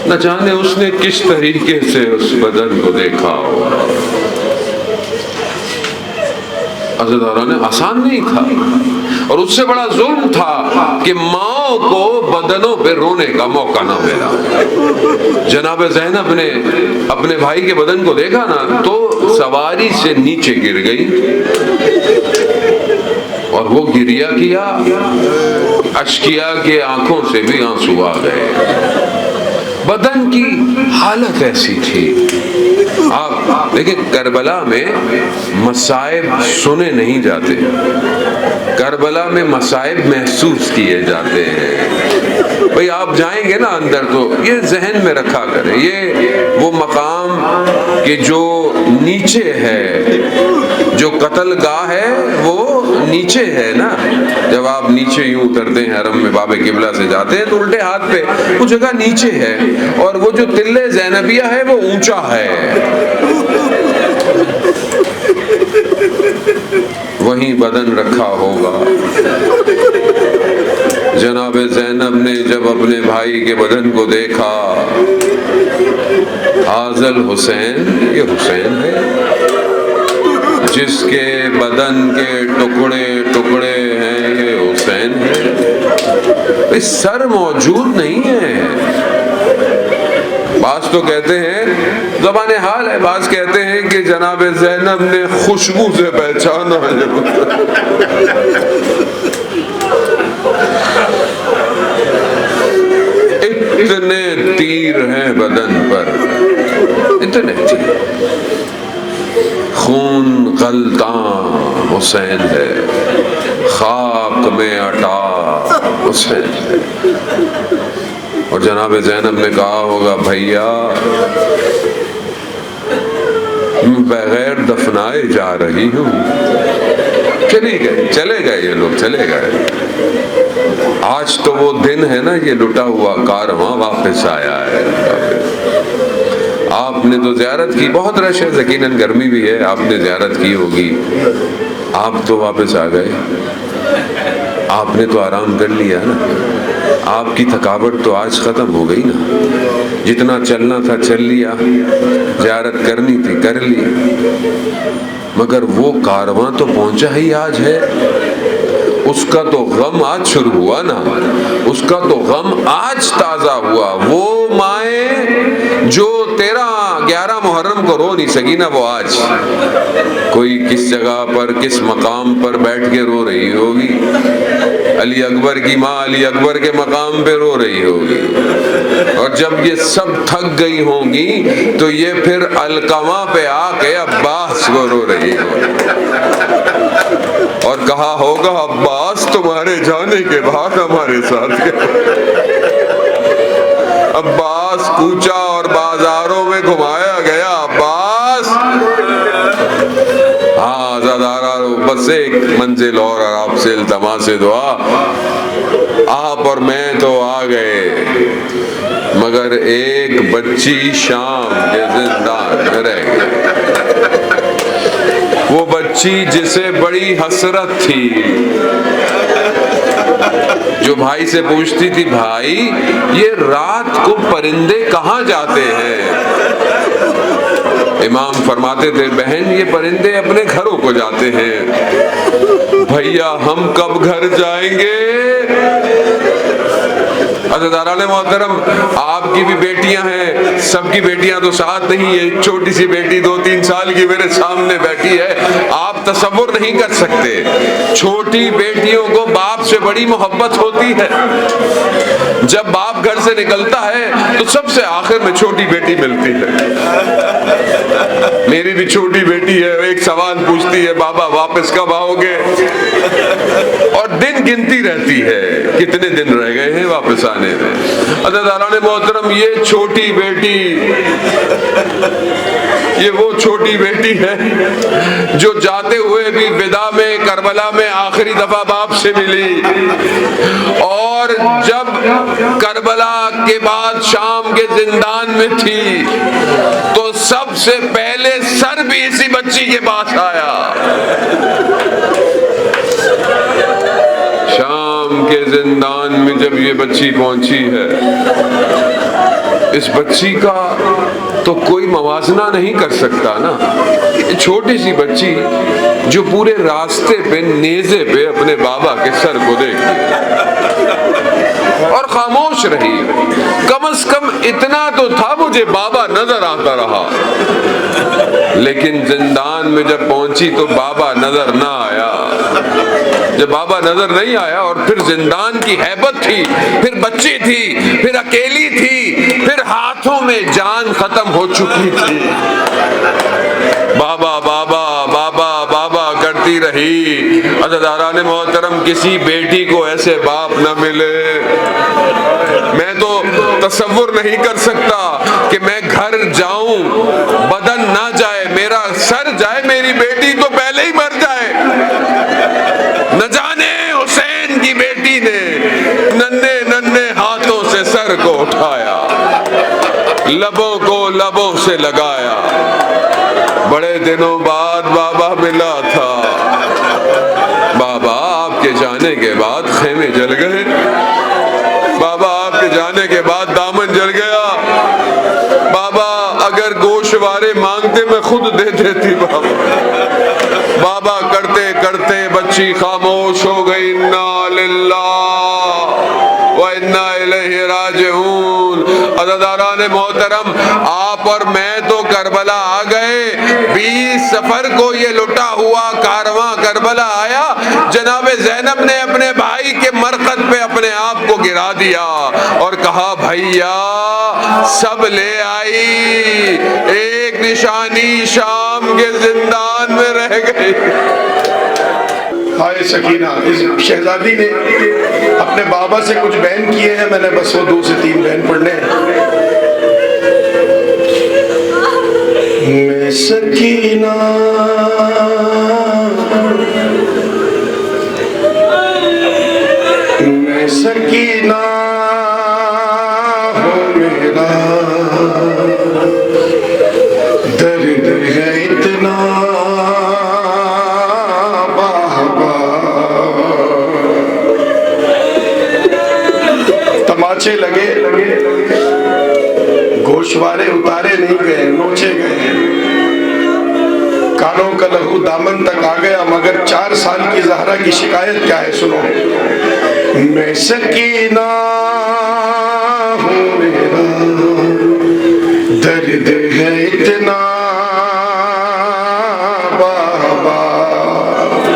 نہ جانے اس نے کس طریقے سے اس بدن کو دیکھا ہوگا. عزاداران آسان نہیں تھا, اور اس سے بڑا ظلم تھا کہ ماں کو بدنوں پہ رونے کا موقع نہ ملا. جناب زینب نے اپنے بھائی کے بدن کو دیکھا نا, تو سواری سے نیچے گر گئی, اور وہ گریہ کیا. اشکیا کے آنکھوں سے بھی آنسو آ گئے. بدن کی حالت ایسی تھی. آپ دیکھیں, کربلا میں مصائب سنے نہیں جاتے, کربلا میں مصائب محسوس کیے جاتے ہیں. بھئی آپ جائیں گے نا اندر تو یہ ذہن میں رکھا کریں, یہ وہ مقام کہ جو نیچے ہے, جو قتل گاہ ہے وہ نیچے ہے نا. جب آپ نیچے یوں اترتے ہیں حرم میں, باب قبلہ سے جاتے ہیں تو الٹے ہاتھ پہ وہ جگہ نیچے ہے, اور وہ جو تلے زینبیہ ہے وہ اونچا ہے. وہیں بدن رکھا ہوگا. جناب زینب نے جب اپنے بھائی کے بدن کو دیکھا, حاضل حسین, یہ حسین ہے جس کے بدن کے ٹکڑے ٹکڑے ہیں, یہ حسین ہے. سر موجود نہیں ہے. بعض تو کہتے ہیں, زبان حال ہے, بعض کہتے ہیں کہ جناب زینب نے خوشبو سے پہچانا. اتنے تیر ہیں بدن پر, اتنے تیر. خون غلطاں حسین ہے, خاک میں اٹا حسین ہے. اور جناب زینب نے کہا ہوگا, بھیا بغیر دفنائے جا رہی ہوں. چلے گئے یہ لوگ چلے گئے. آج تو وہ دن ہے نا، یہ لٹا ہوا کارواں واپس آیا ہے. آپ نے تو زیارت کی، بہت رش ہے، یقیناً گرمی بھی ہے، آپ نے زیارت کی ہوگی. آپ تو واپس آ گئے، آپ نے تو آرام کر لیا نا. آپ کی تھکاوٹ تو آج ختم ہو گئی نا. جتنا چلنا تھا چل لیا، زیارت کرنی تھی کر لی. مگر وہ کارواں تو پہنچا ہی آج ہے. اس کا تو غم آج شروع ہوا نا، اس کا تو غم آج تازہ ہوا. وہ مائیں جو 11 محرم کو رو نہیں سکی نا، وہ آج کوئی کس جگہ پر کس مقام پر بیٹھ کے رو رہی ہوگی. علی اکبر کی ماں علی اکبر کے مقام پہ رو رہی ہوگی. اور جب یہ سب تھک گئی ہوں گی تو یہ پھر القمہ پہ آ کے عباس کو رو رہی ہوگی اور کہا ہوگا عباس تمہارے جانے کے بعد ہمارے ساتھ کیا. عباس کوچا اور بازاروں میں گھمایا گیا. عباس ہاں زادارہ بس ایک منزل اور آپ سے التماس دعا. آپ اور میں تو آ گئے مگر ایک بچی شام کے زندان میں رہ گئی. وہ بچی جسے بڑی حسرت تھی، جو بھائی سے پوچھتی تھی بھائی یہ رات کو پرندے کہاں جاتے ہیں؟ امام فرماتے تھے بہن یہ پرندے اپنے گھروں کو جاتے ہیں. بھیا ہم کب گھر جائیں گے؟ عزیزان محترم آپ کی بھی بیٹیاں ہیں، سب کی بیٹیاں تو ساتھ نہیں ہے. چھوٹی سی بیٹی 2-3 سال کی میرے سامنے بیٹھی ہے. آپ تصور نہیں کر سکتے، چھوٹی بیٹیوں کو باپ سے بڑی محبت ہوتی ہے. جب باپ گھر سے نکلتا ہے تو سب سے آخر میں چھوٹی بیٹی ملتی ہے. میری بھی چھوٹی بیٹی ہے، ایک سوال پوچھتی ہے بابا واپس کب آؤ گے؟ اور دن گنتی رہتی ہے کتنے دن رہ گئے ہیں واپس آنے میں. عزیزان محترم یہ چھوٹی بیٹی، یہ وہ چھوٹی بیٹی ہے جو جاتے ہوئے بھی ودا میں کربلا میں آخری دفعہ باپ سے ملی. اور جب کربلا کے بعد شام کے زندان میں تھی تو سب سے پہلے سر بھی اسی بچی کے پاس آیا. شام کے زندان میں جب یہ بچی پہنچی ہے، اس بچی کا تو کوئی موازنہ نہیں کر سکتا نا. یہ چھوٹی سی بچی جو پورے راستے پہ نیزے پہ اپنے بابا کے سر کو دیکھتی اور خاموش رہی. کم از کم اتنا تو تھا مجھے بابا نظر آتا رہا. لیکن زندان میں جب پہنچی تو بابا نظر نہ آیا. جب بابا نظر نہیں آیا اور پھر زندان کی ہیبت تھی، پھر بچی تھی، پھر اکیلی تھی، پھر ہاتھوں میں جان ختم ہو چکی تھی. بابا بابا بابا بابا کرتی رہی. عزیزان محترم کسی بیٹی کو ایسے باپ نہ ملے. میں تو تصور نہیں کر سکتا کہ میں گھر جاؤں بدن نہ جائے، میرا سر جائے، میری بیٹی تو پہلے ہی مر جائے. نہ جانے حسین کی بیٹی نے ننھے ننھے ہاتھوں سے سر کو اٹھایا، لبوں کو لبوں سے لگایا. بڑے دنوں بعد بابا ملا تھا. بابا آپ کے جانے کے بعد خیمے جل گئے. بابا آپ کے جانے کے بعد دامن جل گیا. بابا اگر گوشوارے مانگتے میں خود دے دیتی. بابا کرتے کرتے بچی خاموش ہو گئی. انا للہ و انا الیہ راجعون. عزیزان محترم آپ اور میں تو کربلا آ گئے. 20 سفر کو یہ لٹا ہوا کارواں کربلا آیا. جناب زینب نے اپنے بھائی کے مرقد پہ اپنے آپ کو گرا دیا اور کہا بھیا سب لے آئی، ایک نشانی شام کے زندان میں رہ گئی. ہائے سکینہ، اس شہزادی نے اپنے بابا سے کچھ بیان کیے ہیں، میں نے بس وہ 2 سے 3 بیان پڑھنے ہیں. میں سکینہ میں سکینہ ہوں میرا درد ہے اتنا بابا. تماچے لگے گوشوارے اتارے نہیں گئے, نوچے گئے, کانوں کا لہو دامن تک آ گیا, مگر 4 سال کی زہرا کی شکایت کیا ہے سنو. میں سکینہ ہوں میرا درد ہے اتنا بابا.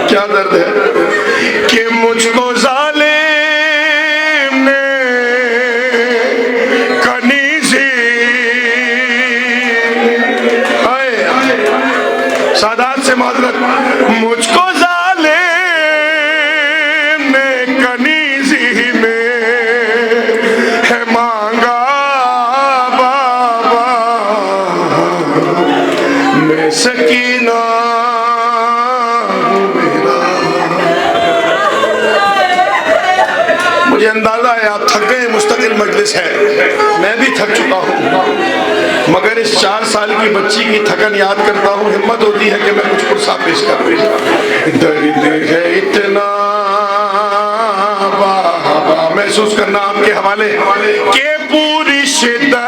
کیا درد ہے کہ مجھ کو ظالم نے سادات سے معذرت, مجھ کو ظالم نے کنیزی میں ہے مانگا بابا. میں سکینہ ہوں میرا. مجھے اندازہ ہے آپ تھک گئے, مستقل مجلس ہے, میں بھی تھک چکا ہوں, مگر اس 4 سال کی بچی کی تھکن یاد کرتا ہوں, ہمت ہوتی ہے کہ میں کچھ پرسا پیش کروں. درد ہے اتنا بابا, محسوس کرنا آپ کے حوالے کہ پوری شدت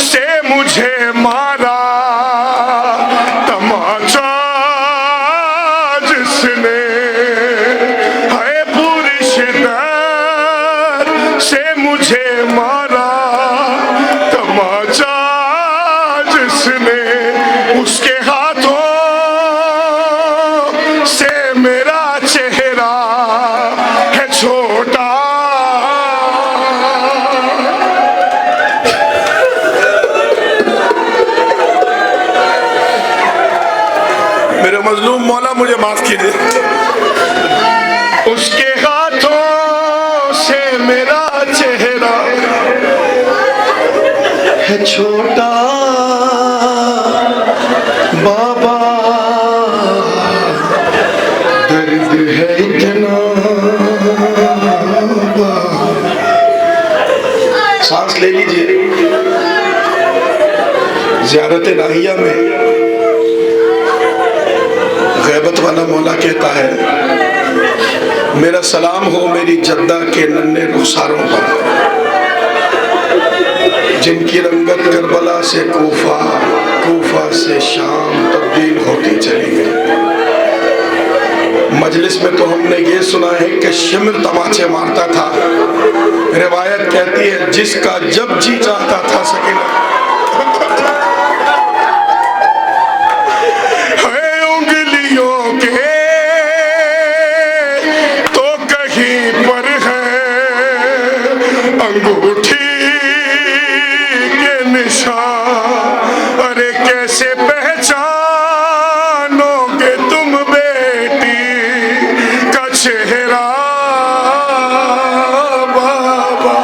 سے مجھے مارا تماچا جس نے, ہے پوری شدت سے مجھے مارا تماچا جس نے, اس کے ہاتھوں سے میرا چہرہ ہے چھوٹا. میرے مظلوم مولا مجھے معاف کیجیے. اس کے ہاتھوں سے میرا چہرہ ہے چھوٹا بابا, درد ہے اتنا. سانس لے لیجیے. زیارت ناہیہ میں غیبت والا مولا کہتا ہے, میرا سلام ہو میری جدہ کے ننھے رخساروں پر, جن کی رنگت کربلا سے کوفہ, کوفہ سے شام تبدیل ہوتی چلی گئی. مجلس میں تو ہم نے یہ سنا ہے کہ شمر تماچے مارتا تھا, روایت کہتی ہے جس کا جب جی چاہتا تھا سکینہ انگوٹھی کے نشان. ارے کیسے پہچانو گے تم بیٹی کا چہرہ بابا.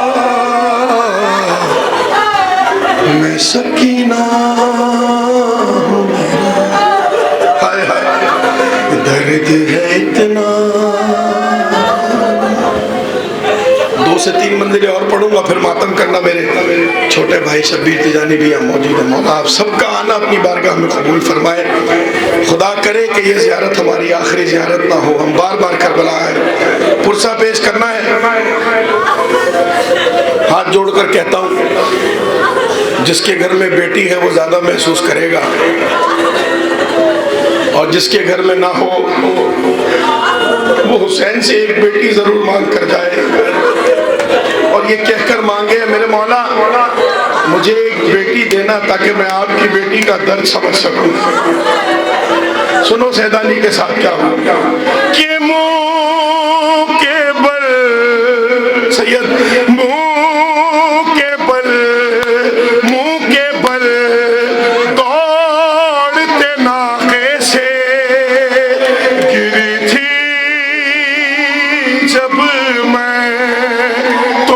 میں سکینہ ہوں میرا, ہائے ہائے درد ہے اتنا. 2 سے 3 منزلیں اور پڑھوں گا, پھر ماتم کرنا. میرے چھوٹے بھائی شبیر تجانی بھی یہاں موجود ہیں. مولا آپ سب کا آنا اپنی بارگاہ میں قبول فرمائے. خدا کرے کہ یہ زیارت ہماری آخری زیارت نہ ہو, ہم بار بار کربلا آئے. پرسہ پیش کرنا ہے. ہاتھ جوڑ کر کہتا ہوں, جس کے گھر میں بیٹی ہے وہ زیادہ محسوس کرے گا, اور جس کے گھر میں نہ ہو وہ حسین سے ایک بیٹی ضرور مانگ کر جائے, اور یہ کہہ کر مانگے میرے مولا مجھے ایک بیٹی دینا تاکہ میں آپ کی بیٹی کا درد سمجھ سکوں. سنو سیدانی کے ساتھ کیا ہو کہ منہ کے بل سید, منہ کے بل دوڑتے ناقے سے گری تھی جب میں تو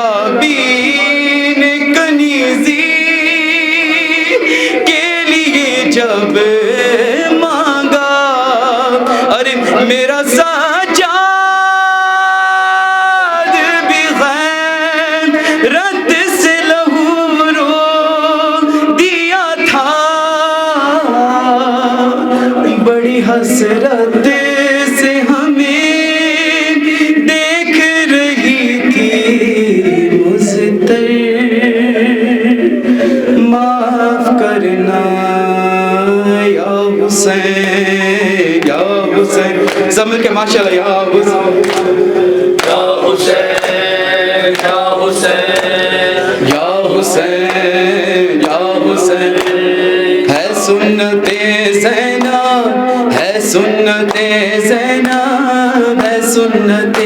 رابین کنیزی کے لیے جب مانگا، ارے میرا سجاد بھی غیرت سے لہو رو دیا تھا، بڑی حسرت سے ہمیں دیکھ رہی تھی مضطر، معاف کرنا یا حسین یا حسین، سب مل کے ماشاءاللہ یا حسین یا حسین یا حسین یا حسین یا حسین، ہے سنت زینب ہے سنت زینب ہے سنت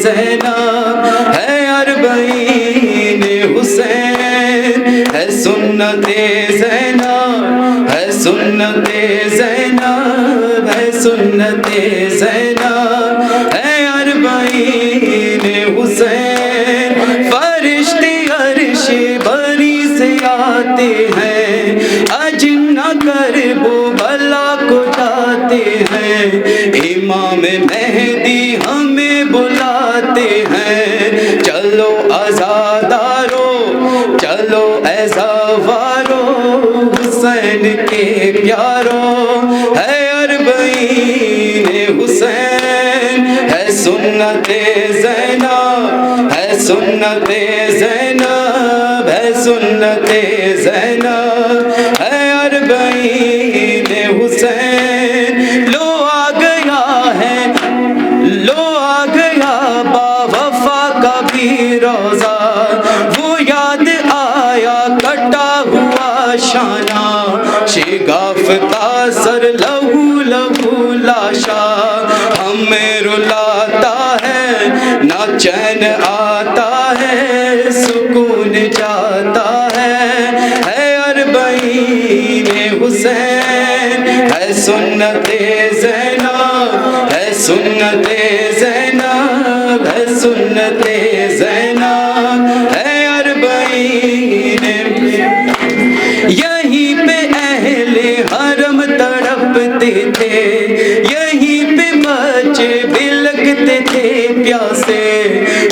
زینب، ہے اربعین حسین، ہے سنت زینب ہے سنت زینب ہے سنت زینب، ہے اربعین حسین، فرشتے عرش بری سے آتے ہیں، اجنا کرب و بلا کو جاتے ہیں، امام مہدی ہمیں بلاتے ہیں، چلو آزادارو چلو اے زوارو حسین کے پیارو، ہے اربعین حسین، ہے سنت زینب ہے سنت زینب ہے سنت زینب، ہے اربعین حسین، لو آ گیا ہے لو آ گیا با وفا کا بھی روزہ، وہ یاد آیا کٹا ہوا شانہ، شگاف تاثر لہو لہو لاشا، ہمیں رلاتا ہے نہ چین آتا ہے، سکون جاتا ہے اربعین حسین، ہے سنت زینب ہے سنت زینب ہے سنت زینب، ہے اربعین، یہیں پہ اہل حرم تڑپتے تھے، یہیں پہ بچے بلکتے تھے پیاسے،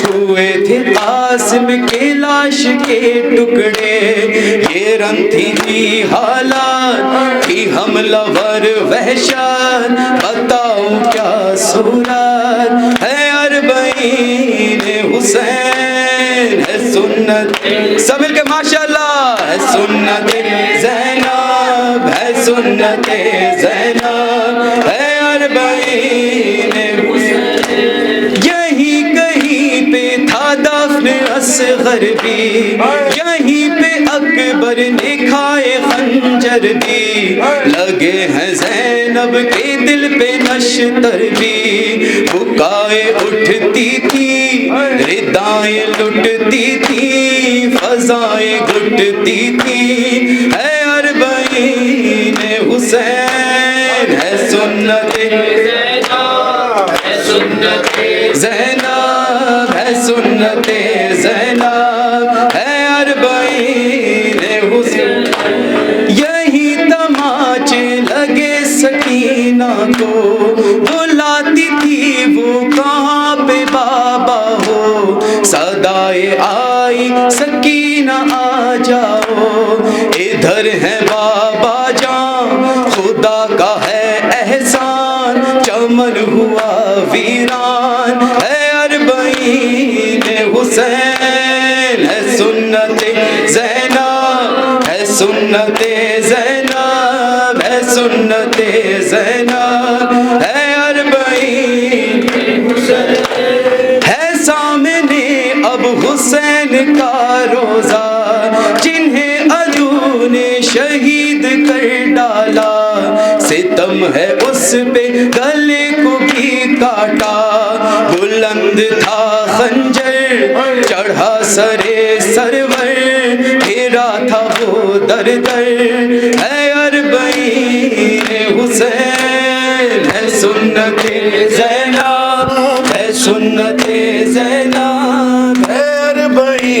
ہوئے تھے قاسم کے لاش کے ٹکڑے، یہ رنتھی تھی حالات کی حملہ ور وحشت، بتاؤ کیا صورت، ہے اربعین حسین، ہے سنت سب مل کے ماشاءاللہ، ہے سنت زینب ہے سنت زینب، ہے اربعین حسین، یہیں کہیں پہ تھا دفن اصغر بھی، یہیں پہ اکبر نے کھائے خنجر بھی، لگے ہیں زینب کے دل پہ نشتر بھی، بکائیں اٹھتی تھی ردائیں لٹتی تھی، فضائیں گھٹتی تھی، ہے اربعین حسین، ہے سنت زینب ہے سنت زینب، ہے اربعین حسین، یہی تماچے لگے سکینہ کو، بلاتی تھی وہ کہاں پہ بابا ہو، صدائے آئی سکینہ آ جاؤ، ادھر ہے بابا جان خدا کا ہے احسان، چمن ہوا ویران، ہے اربعین حسین، ہے سنت زینب ہے سنت زینب ہے سنت زینب، ہے اربعین حسین، ہے سامنے اب حسین کا روزہ، جنہیں عدو نے شہید کر ڈالا، ستم ہے اس پہ گلے کو بھی کاٹا، بلند تھا خنجر چڑھا سرے سرور، گھیرا تھا وہ در در، ہے اربعین حسین، ہے سنت زینب ہے سنت زینب، ہے اربعین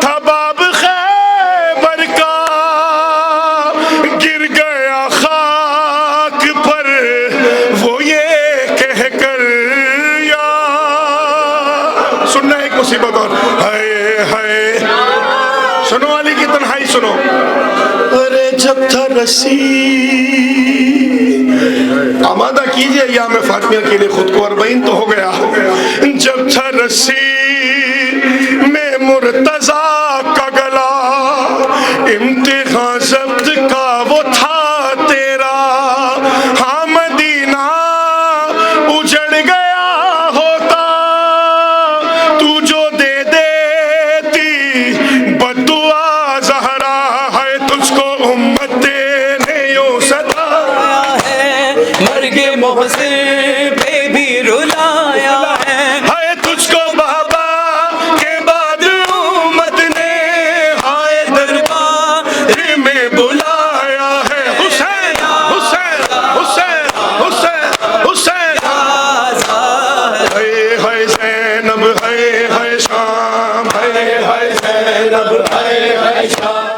تھا باب خیبر کا، گر گیا خاک پر وہ یہ کہہ کر یا سننا ایک مصیبت اور ہائے ہائے سنو علی کی تنہائی سنو. ارے جب تھا رسی آمادہ کیجئے ایام فاطمیہ کے لیے خود کو، 40 تو ہو گیا. جب تھا رسی میں مرتضیٰ کا گلا، امتحان ضبط کا وہ تھا تیرا. ہاں مدینہ اجڑ گیا ہوتا تو جو دے دیتی بددعا زہرا ہے، تجھ کو امت نے یوں ستایا ہے، مرگ محسن پہ بھی رلا